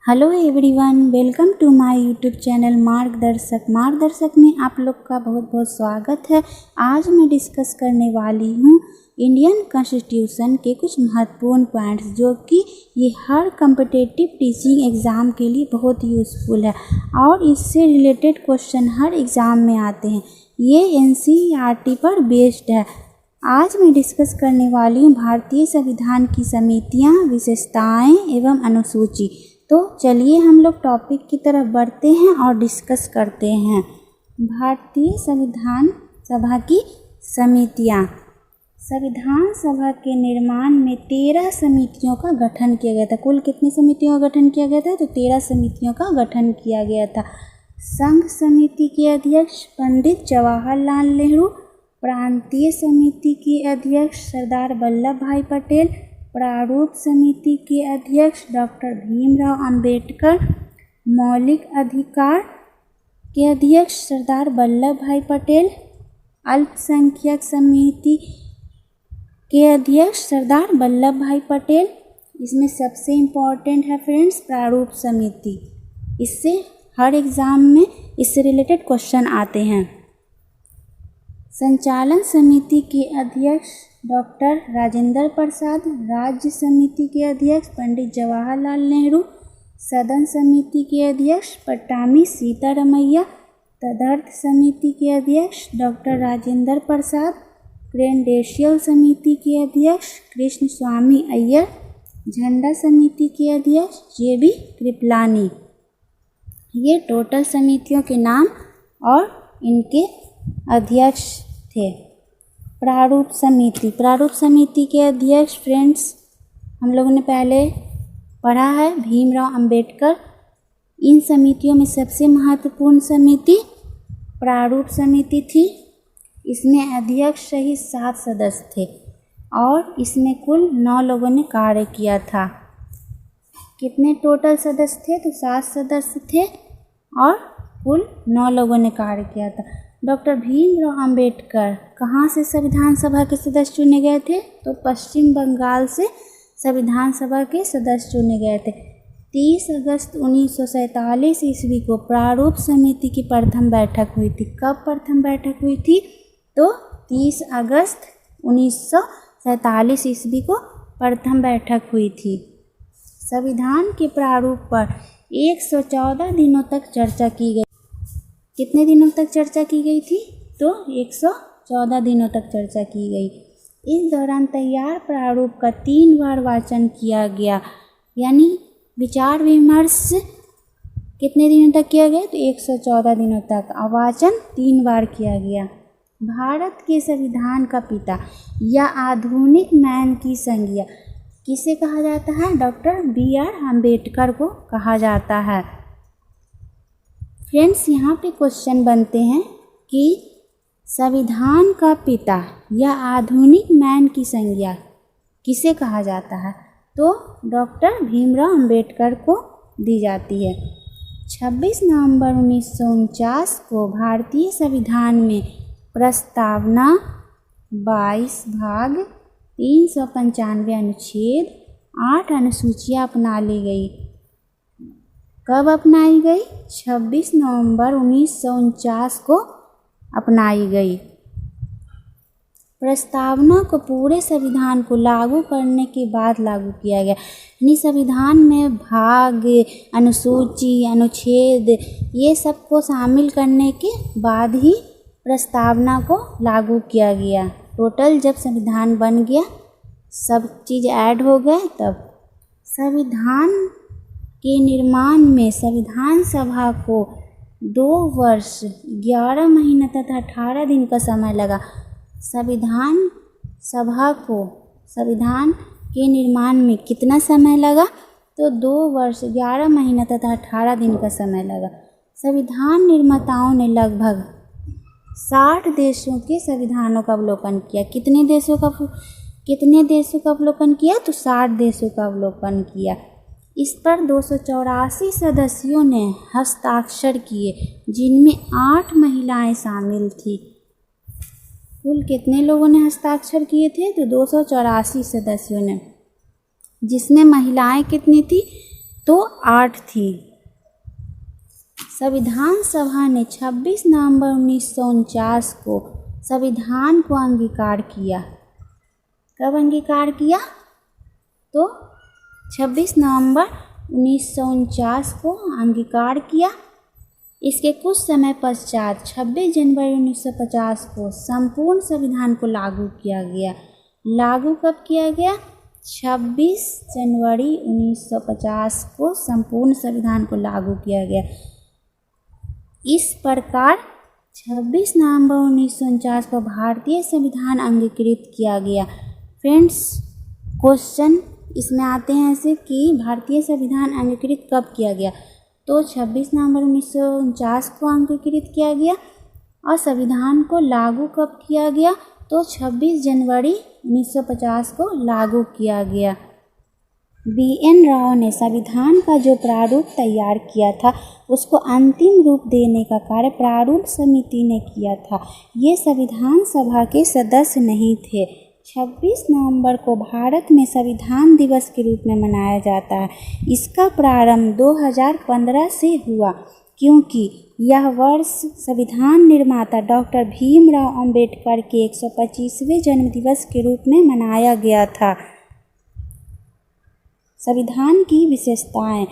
Hello everyone, welcome to my YouTube channel Margdarshak में आप लोग का बहुत बहुत स्वागत है। आज मैं डिस्कस करने वाली हूँ इंडियन कॉन्स्टिट्यूशन के कुछ महत्वपूर्ण पॉइंट्स, जो कि ये हर कॉम्पिटिटिव टीचिंग एग्ज़ाम के लिए बहुत यूज़फुल है और इससे रिलेटेड क्वेश्चन हर एग्ज़ाम में आते हैं। ये एनसीईआरटी पर बेस्ड है। आज मैं डिस्कस करने वाली हूँ भारतीय संविधान की समितियाँ, विशेषताएँ एवं अनुसूची। तो चलिए हम लोग टॉपिक की तरफ बढ़ते हैं और डिस्कस करते हैं। भारतीय संविधान सभा की समितियाँ। संविधान सभा के निर्माण में 13 समितियों का गठन किया गया था। कुल कितनी समितियों का गठन किया गया था? तो 13 समितियों का गठन किया गया था। संघ समिति के अध्यक्ष पंडित जवाहरलाल नेहरू, प्रांतीय समिति के अध्यक्ष सरदार वल्लभ भाई पटेल, प्रारूप समिति के अध्यक्ष डॉक्टर भीमराव अंबेडकर, मौलिक अधिकार के अध्यक्ष सरदार वल्लभ भाई पटेल, अल्पसंख्यक समिति के अध्यक्ष सरदार वल्लभ भाई पटेल। इसमें सबसे इम्पॉर्टेंट है फ्रेंड्स प्रारूप समिति। इससे हर एग्ज़ाम में इससे रिलेटेड क्वेश्चन आते हैं। संचालन समिति के अध्यक्ष डॉक्टर राजेंद्र प्रसाद, राज्य समिति के अध्यक्ष पंडित जवाहरलाल नेहरू, सदन समिति के अध्यक्ष पट्टामी सीतारमैया, तदर्थ समिति के अध्यक्ष डॉक्टर राजेंद्र प्रसाद, क्रेडेंशियल समिति के अध्यक्ष कृष्ण स्वामी अय्यर, झंडा समिति के अध्यक्ष जेबी कृपलानी। ये टोटल समितियों के नाम और इनके अध्यक्ष थे। प्रारूप समिति के अध्यक्ष फ्रेंड्स हम लोगों ने पहले पढ़ा है, भीमराव अंबेडकर। इन समितियों में सबसे महत्वपूर्ण समिति प्रारूप समिति थी। इसमें अध्यक्ष सहित 7 सदस्य थे और इसमें कुल 9 लोगों ने कार्य किया था। कितने टोटल सदस्य थे? तो 7 सदस्य थे और कुल 9 लोगों ने कार्य किया था। डॉक्टर भीमराव अंबेडकर कहाँ से संविधान सभा के सदस्य चुने गए थे? तो पश्चिम बंगाल से संविधान सभा के सदस्य चुने गए थे। 30 अगस्त 1947 ईस्वी को प्रारूप समिति की प्रथम बैठक हुई थी। कब प्रथम बैठक हुई थी? तो 30 अगस्त 1947 ईस्वी को प्रथम बैठक हुई थी। संविधान के प्रारूप पर 114 दिनों तक चर्चा की गई। कितने दिनों तक चर्चा की गई थी? तो 114 दिनों तक चर्चा की गई। इस दौरान तैयार प्रारूप का 3 बार वाचन किया गया, यानी विचार विमर्श कितने दिनों तक किया गया? तो 114 दिनों तक। वाचन 3 बार किया गया। भारत के संविधान का पिता या आधुनिक मैन की संज्ञा किसे कहा जाता है? डॉक्टर BR अम्बेडकर को कहा जाता है। फ्रेंड्स, यहाँ पे क्वेश्चन बनते हैं कि संविधान का पिता या आधुनिक मैन की संज्ञा किसे कहा जाता है? तो डॉक्टर भीमराव अंबेडकर को दी जाती है। 26 नवंबर 1949 को भारतीय संविधान में प्रस्तावना 22 भाग 395 अनुच्छेद 8 अनुसूचियाँ अपना ली गई। कब अपनाई गई? 26 नवंबर 1949 को अपनाई गई। प्रस्तावना को पूरे संविधान को लागू करने के बाद लागू किया गया, यानी संविधान में भाग, अनुसूची, अनुच्छेद ये सब को शामिल करने के बाद ही प्रस्तावना को लागू किया गया। टोटल जब संविधान बन गया, सब चीज़ ऐड हो गए, तब संविधान के निर्माण में संविधान सभा को 2 वर्ष 11 महीना तथा 18 दिन का समय लगा। संविधान सभा को संविधान के निर्माण में कितना समय लगा? तो 2 वर्ष 11 महीना तथा 18 दिन का समय लगा। संविधान निर्माताओं ने लगभग 60 देशों के संविधानों का अवलोकन किया। कितने देशों का अवलोकन किया? तो 60 देशों का अवलोकन किया। इस पर 284 सदस्यों ने हस्ताक्षर किए, जिनमें 8 महिलाएं शामिल थी। कुल कितने लोगों ने हस्ताक्षर किए थे? तो 284 सदस्यों ने, जिसमें महिलाएं कितनी थी? तो 8 थी। संविधान सभा ने 26 नवंबर 1949 को संविधान को अंगीकार किया। कब अंगीकार किया? तो 26 नवंबर 1949 को अंगीकार किया। इसके कुछ समय पश्चात 26 जनवरी 1950 को संपूर्ण संविधान को लागू किया गया। लागू कब किया गया? 26 जनवरी 1950 को संपूर्ण संविधान को लागू किया गया। इस प्रकार 26 नवंबर 1949 को भारतीय संविधान अंगीकृत किया गया। फ्रेंड्स, क्वेश्चन इसमें आते हैं ऐसे कि भारतीय संविधान अंगीकृत कब किया गया? तो 26 नवंबर 1949 को अंगीकृत किया गया। और संविधान को लागू कब किया गया? तो 26 जनवरी 1950 को लागू किया गया। BN राव ने संविधान का जो प्रारूप तैयार किया था उसको अंतिम रूप देने का कार्य प्रारूप समिति ने किया था। ये संविधान सभा के सदस्य नहीं थे। 26 नवंबर को भारत में संविधान दिवस के रूप में मनाया जाता है। इसका प्रारंभ 2015 से हुआ क्योंकि यह वर्ष संविधान निर्माता डॉक्टर भीमराव अंबेडकर के 125वें जन्मदिवस के रूप में मनाया गया था। संविधान की विशेषताएं।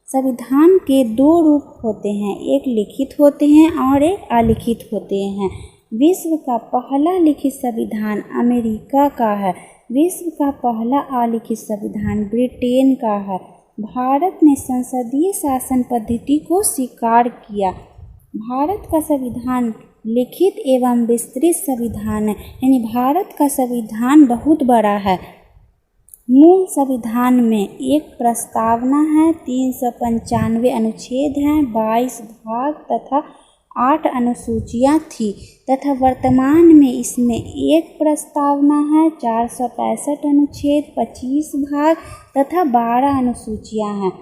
संविधान के 2 रूप होते हैं, एक लिखित होते हैं और एक अलिखित होते हैं। विश्व का पहला लिखित संविधान अमेरिका का है। विश्व का पहला अलिखित संविधान ब्रिटेन का है। भारत ने संसदीय शासन पद्धति को स्वीकार किया। भारत का संविधान लिखित एवं विस्तृत संविधान है, यानी भारत का संविधान बहुत बड़ा है। मूल संविधान में एक प्रस्तावना है, 395 अनुच्छेद हैं, 22 भाग तथा 8 अनुसूचियाँ थी तथा वर्तमान में इसमें एक प्रस्तावना है, 465 अनुच्छेद, 25 भाग तथा 12 अनुसूचियाँ हैं।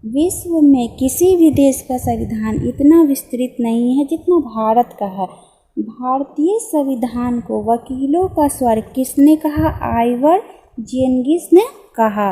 विश्व में किसी भी देश का संविधान इतना विस्तृत नहीं है जितना भारत का है। भारतीय संविधान को वकीलों का स्वर्ग किसने कहा? आइवर जेनगिस ने कहा।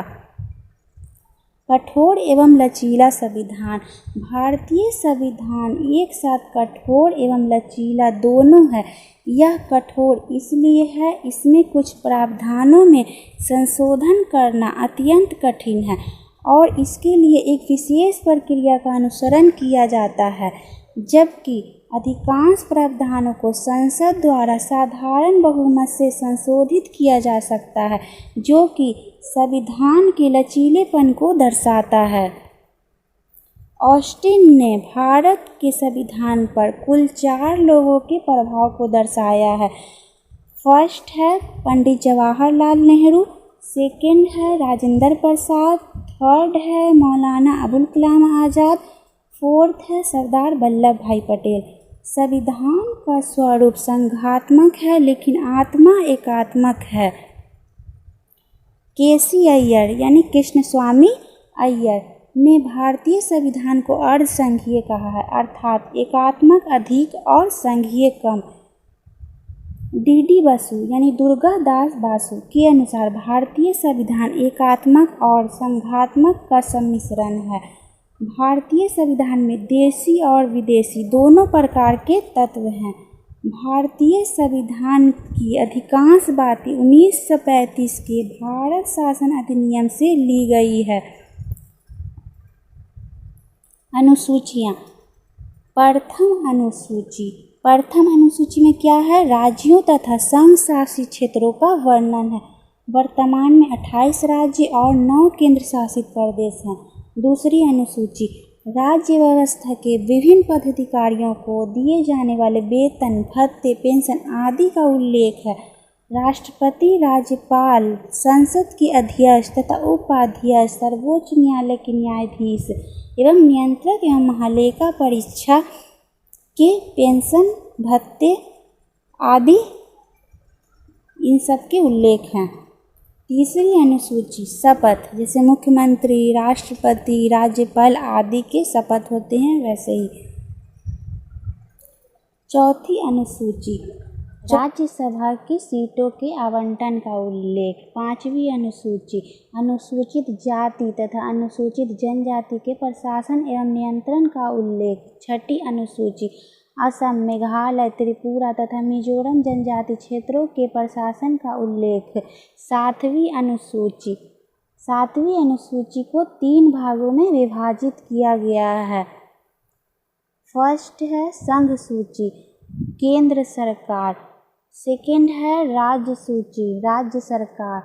कठोर एवं लचीला संविधान। भारतीय संविधान एक साथ कठोर एवं लचीला दोनों है। यह कठोर इसलिए है, इसमें कुछ प्रावधानों में संशोधन करना अत्यंत कठिन है और इसके लिए एक विशेष प्रक्रिया का अनुसरण किया जाता है, जबकि अधिकांश प्रावधानों को संसद द्वारा साधारण बहुमत से संशोधित किया जा सकता है, जो कि संविधान के लचीलेपन को दर्शाता है। ऑस्टिन ने भारत के संविधान पर कुल 4 लोगों के प्रभाव को दर्शाया है। फर्स्ट है पंडित जवाहरलाल नेहरू, सेकंड है राजेंद्र प्रसाद, थर्ड है मौलाना अबुल कलाम आज़ाद, फोर्थ है सरदार वल्लभ भाई पटेल। संविधान का स्वरूप संघात्मक है लेकिन आत्मा एकात्मक है। केसी अय्यर यानी कृष्णस्वामी अय्यर ने भारतीय संविधान को अर्धसंघीय कहा है, अर्थात एकात्मक अधिक और संघीय कम। DD बसु यानी दुर्गा दास बासु के अनुसार भारतीय संविधान एकात्मक और संघात्मक का सम्मिश्रण है। भारतीय संविधान में देशी और विदेशी दोनों प्रकार के तत्व हैं। भारतीय संविधान की अधिकांश बातें 1935 के भारत शासन अधिनियम से ली गई है। अनुसूचियाँ। प्रथम अनुसूची में क्या है? राज्यों तथा संघ शासित क्षेत्रों का वर्णन है। वर्तमान में 28 राज्य और 9 केंद्र शासित प्रदेश हैं। दूसरी अनुसूची राज्य व्यवस्था के विभिन्न पदाधिकारियों को दिए जाने वाले वेतन, भत्ते, पेंशन आदि का उल्लेख है। राष्ट्रपति, राज्यपाल, संसद के अध्यक्ष तथा उपाध्यक्ष, सर्वोच्च न्यायालय के न्यायाधीश एवं नियंत्रक एवं महालेखा परीक्षा के पेंशन, भत्ते आदि इन सब के उल्लेख हैं। तीसरी अनुसूची शपथ, जैसे मुख्यमंत्री, राष्ट्रपति, राज्यपाल आदि के शपथ होते हैं वैसे ही। चौथी अनुसूची राज्यसभा की सीटों के आवंटन का उल्लेख। 5वीं अनुसूची अनुसूचित जाति तथा अनुसूचित जनजाति के प्रशासन एवं नियंत्रण का उल्लेख। 6ठी अनुसूची असम, मेघालय, त्रिपुरा तथा मिजोरम जनजाति क्षेत्रों के प्रशासन का उल्लेख। 7वीं अनुसूची को 3 भागों में विभाजित किया गया है। फर्स्ट है संघ सूची, केंद्र सरकार। सेकंड है राज्य सूची, राज्य सरकार।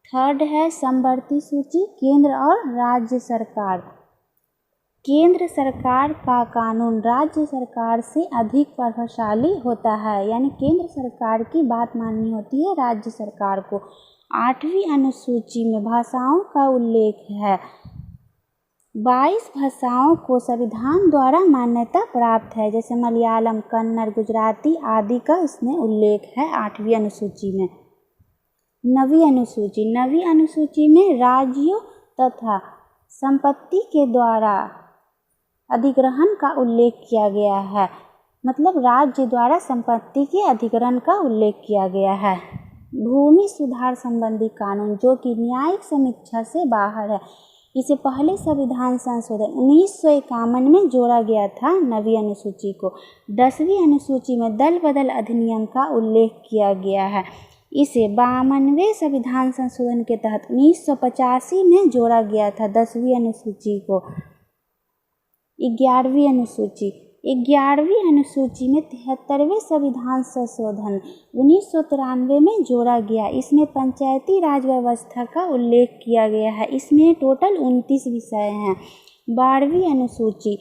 थर्ड है समवर्ती सूची, केंद्र और राज्य सरकार। केंद्र सरकार का कानून राज्य सरकार से अधिक प्रभावशाली होता है, यानी केंद्र सरकार की बात माननी होती है राज्य सरकार को। 8वीं अनुसूची में भाषाओं का उल्लेख है। 22 भाषाओं को संविधान द्वारा मान्यता प्राप्त है, जैसे मलयालम, कन्नड़, गुजराती आदि का इसमें उल्लेख है 8वीं अनुसूची में। 9वीं अनुसूची में राज्यों तथा संपत्ति के द्वारा अधिग्रहण का उल्लेख किया गया है, मतलब राज्य द्वारा संपत्ति के अधिग्रहण का उल्लेख किया गया है। भूमि सुधार संबंधी कानून, जो कि न्यायिक समीक्षा से बाहर है, इसे पहले संविधान संशोधन 1951 में जोड़ा गया था 9वीं अनुसूची को। 10वीं अनुसूची में दल बदल अधिनियम का उल्लेख किया गया है, इसे 52वें संविधान संशोधन के तहत 1985 में जोड़ा गया था 10वीं अनुसूची को। 11वीं अनुसूची में 73वें संविधान संशोधन 1993 में जोड़ा गया। इसमें पंचायती राज व्यवस्था का उल्लेख किया गया है। इसमें टोटल 29 विषय हैं। 12वीं अनुसूची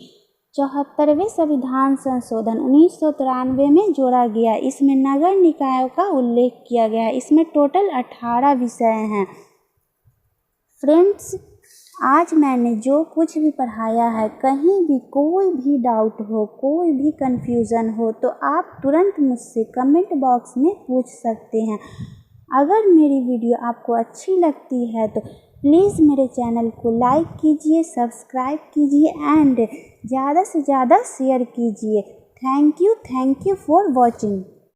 74वें संविधान संशोधन 1993 में जोड़ा गया। इसमें नगर निकायों का उल्लेख किया गया है। इसमें टोटल 18 विषय हैं। फ्रेंड्स, आज मैंने जो कुछ भी पढ़ाया है, कहीं भी कोई भी डाउट हो, कोई भी कन्फ्यूज़न हो, तो आप तुरंत मुझसे कमेंट बॉक्स में पूछ सकते हैं। अगर मेरी वीडियो आपको अच्छी लगती है तो प्लीज़ मेरे चैनल को लाइक कीजिए, सब्सक्राइब कीजिए एंड ज़्यादा से ज़्यादा शेयर कीजिए। Thank you for watching.